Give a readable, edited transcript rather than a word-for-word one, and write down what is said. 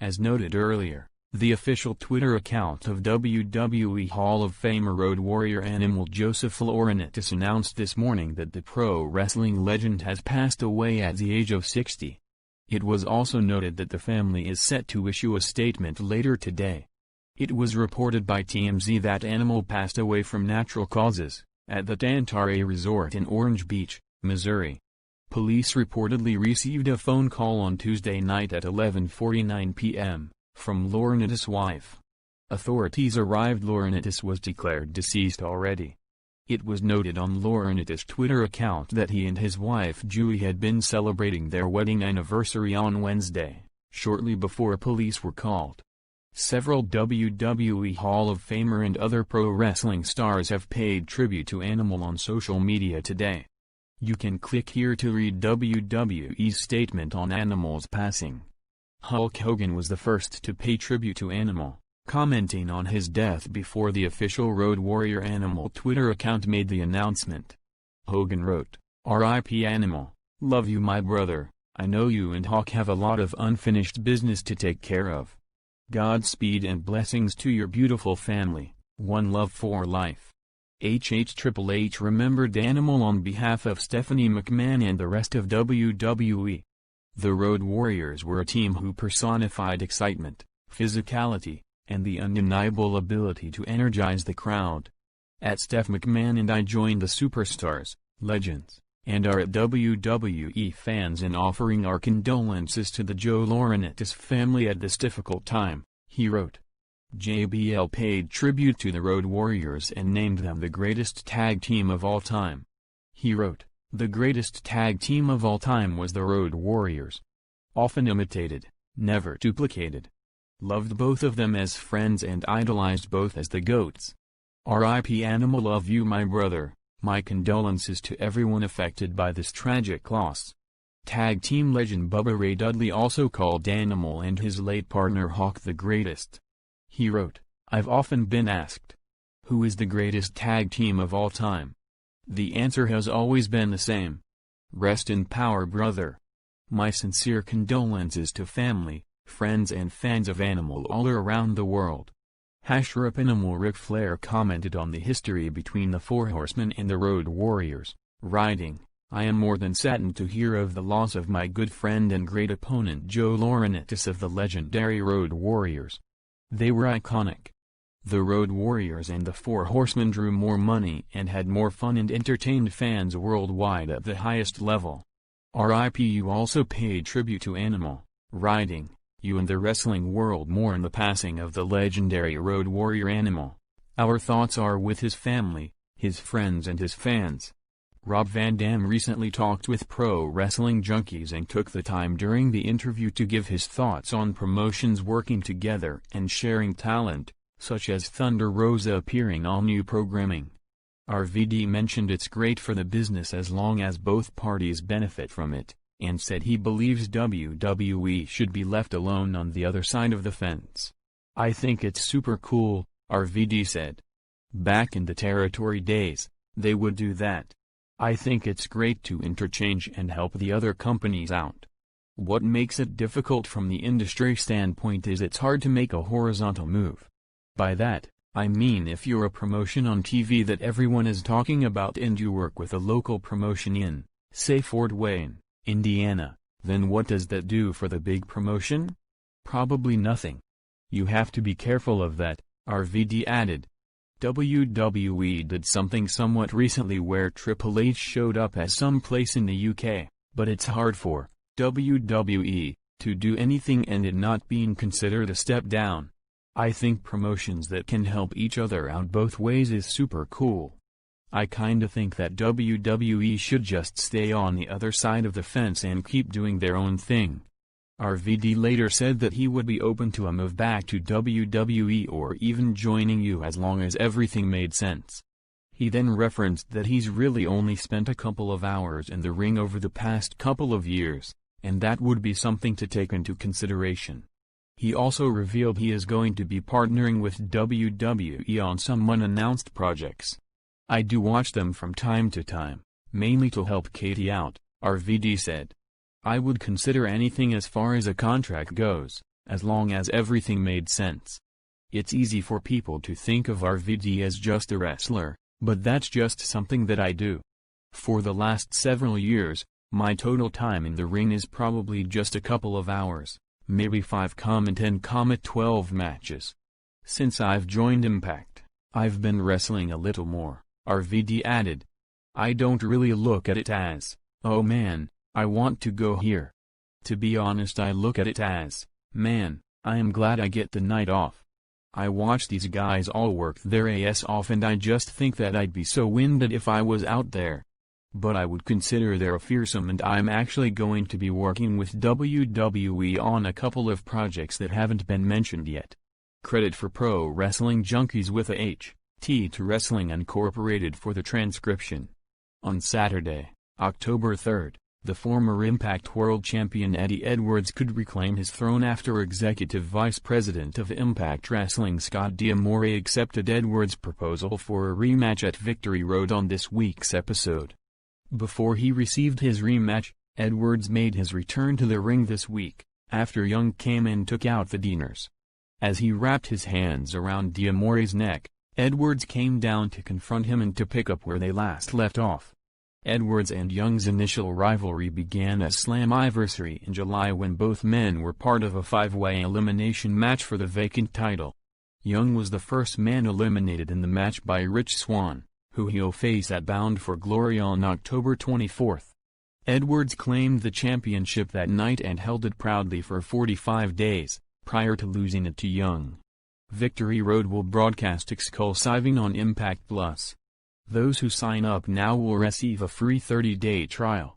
As noted earlier, the official Twitter account of WWE Hall of Famer Road Warrior Animal Joseph Laurinaitis announced this morning that the pro wrestling legend has passed away at the age of 60. It was also noted that the family is set to issue a statement later today. It was reported by TMZ that Animal passed away from natural causes, at the Tantare Resort in Orange Beach, Missouri. Police reportedly received a phone call on Tuesday night at 11:49 p.m. from Laurinaitis' wife. Authorities arrived. Laurinaitis was declared deceased already. It was noted on Laurinaitis' Twitter account that he and his wife Julie had been celebrating their wedding anniversary on Wednesday, shortly before police were called. Several WWE Hall of Famer and other pro wrestling stars have paid tribute to Animal on social media today. You can click here to read WWE's statement on Animal's passing. Hulk Hogan was the first to pay tribute to Animal, commenting on his death before the official Road Warrior Animal Twitter account made the announcement. Hogan wrote, "R.I.P. Animal, love you my brother, I know you and Hawk have a lot of unfinished business to take care of. Godspeed and blessings to your beautiful family, one love for life." Triple H remembered Animal on behalf of Stephanie McMahon and the rest of WWE. The Road Warriors were a team who personified excitement, physicality, and the undeniable ability to energize the crowd. At Steph McMahon and I join the superstars, legends, and our WWE fans in offering our condolences to the Joe Laurinaitis family at this difficult time, he wrote. JBL paid tribute to the Road Warriors and named them the greatest tag team of all time. He wrote, "The greatest tag team of all time was the Road Warriors. Often imitated, never duplicated. Loved both of them as friends and idolized both as the GOATs. R.I.P. Animal, love you my brother, my condolences to everyone affected by this tragic loss." Tag team legend Bubba Ray Dudley also called Animal and his late partner Hawk the greatest. He wrote, "I've often been asked, who is the greatest tag team of all time? The answer has always been the same. Rest in power brother. My sincere condolences to family, friends and fans of Animal all around the world." #RIP Animal. Ric Flair commented on the history between the Four Horsemen and the Road Warriors, writing, "I am more than saddened to hear of the loss of my good friend and great opponent Joe Laurinaitis of the legendary Road Warriors. They were iconic. The Road Warriors and the Four Horsemen drew more money and had more fun and entertained fans worldwide at the highest level." R.I.P. You also paid tribute to Animal, writing, "You and the wrestling world mourn the passing of the legendary Road Warrior Animal. Our thoughts are with his family, his friends and his fans." Rob Van Dam recently talked with Pro Wrestling Junkies and took the time during the interview to give his thoughts on promotions working together and sharing talent, such as Thunder Rosa appearing on new programming. RVD mentioned it's great for the business as long as both parties benefit from it, and said he believes WWE should be left alone on the other side of the fence. "I think it's super cool," RVD said. "Back in the territory days, they would do that. I think it's great to interchange and help the other companies out. What makes it difficult from the industry standpoint is it's hard to make a horizontal move. By that, I mean if you're a promotion on TV that everyone is talking about and you work with a local promotion in, say Fort Wayne, Indiana, then what does that do for the big promotion? Probably nothing. You have to be careful of that," RVD added. WWE did something somewhat recently where Triple H showed up at some place in the UK, but it's hard for WWE to do anything and it not being considered a step down. I think promotions that can help each other out both ways is super cool. I kinda think that WWE should just stay on the other side of the fence and keep doing their own thing." RVD later said that he would be open to a move back to WWE or even joining you as long as everything made sense. He then referenced that he's really only spent a couple of hours in the ring over the past couple of years, and that would be something to take into consideration. He also revealed he is going to be partnering with WWE on some unannounced projects. "I do watch them from time to time, mainly to help Katie out," RVD said. "I would consider anything as far as a contract goes, as long as everything made sense. It's easy for people to think of RVD as just a wrestler, but that's just something that I do. For the last several years, my total time in the ring is probably just a couple of hours, maybe 5-10-12 matches. Since I've joined Impact, I've been wrestling a little more, RVD added. I don't really look at it as, oh man, I want to go here. To be honest, I look at it as, man, I am glad I get the night off. I watch these guys all work their ass off and I just think that I'd be so winded if I was out there. But I would consider they're fearsome, and I'm actually going to be working with WWE on a couple of projects that haven't been mentioned yet. Credit for Pro Wrestling Junkies with a H, T to Wrestling Incorporated for the transcription. On Saturday, October 3rd, the former Impact World Champion Eddie Edwards could reclaim his throne after Executive Vice President of Impact Wrestling Scott D'Amore accepted Edwards' proposal for a rematch at Victory Road on this week's episode. Before he received his rematch, Edwards made his return to the ring this week, after Young came and took out the Deaners. As he wrapped his hands around D'Amore's neck, Edwards came down to confront him and to pick up where they last left off. Edwards and Young's initial rivalry began at Slammiversary in July when both men were part of a 5-way elimination match for the vacant title. Young was the first man eliminated in the match by Rich Swann, who he'll face at Bound for Glory on October 24th. Edwards claimed the championship that night and held it proudly for 45 days, prior to losing it to Young. Victory Road will broadcast exclusively on Impact Plus. Those who sign up now will receive a free 30-day trial.